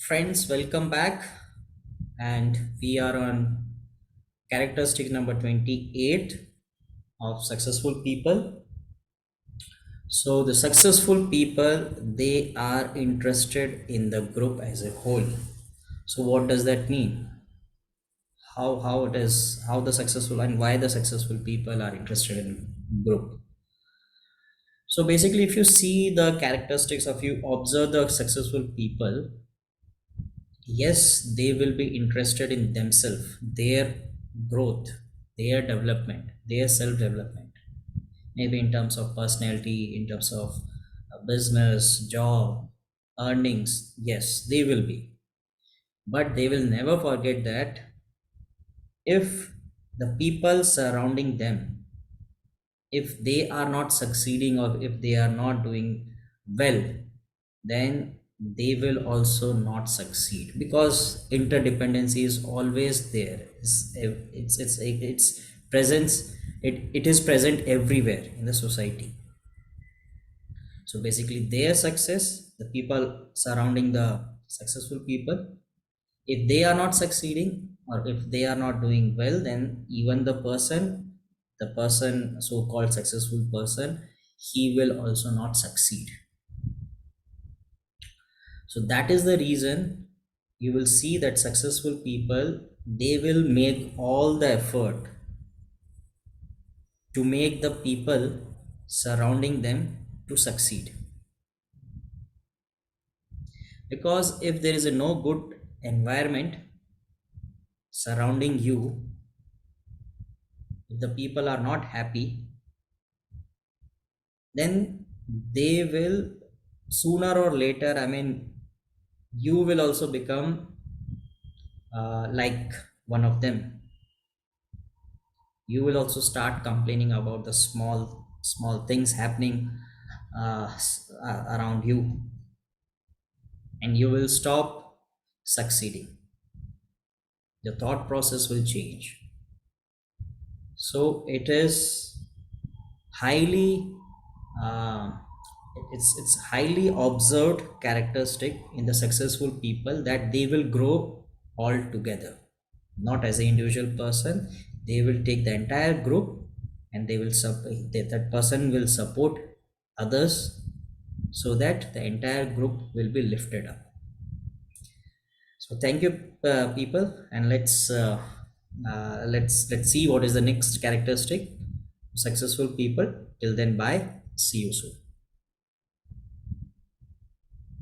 Friends, welcome back. And we are on characteristic number 28 of successful people. So, the successful people, they are interested in the group as a whole. So, what does that mean? How it is, how the successful and why the successful people are interested in group. So, basically, if you see the characteristics of you observe the successful people, yes, they will be interested in themselves, their growth, their development, their self development, maybe in terms of personality, in terms of business, job, earnings. Yes, they will be, but they will never forget that if the people surrounding them, if they are not succeeding or if they are not doing well, then they will also not succeed, because interdependency is always there. It's presence. It is present everywhere in the society. So basically their success, the people surrounding the successful people, if they are not succeeding or if they are not doing well, then even the person so called successful person, he will also not succeed. So that is the reason you will see that successful people, they will make all the effort to make the people surrounding them to succeed. Because if there is a no good environment surrounding you, if the people are not happy, then they will sooner or later, I mean, you will also become like one of them. You will also start complaining about the small things happening around you, and you will stop succeeding. The thought process will change. So it is highly uh, it's highly observed characteristic in the successful people that they will grow all together, not as an individual person. They will take the entire group, and they will that person will support others, so that the entire group will be lifted up. So thank you, people, and let's see what is the next characteristic successful people. Till then, bye, see you soon.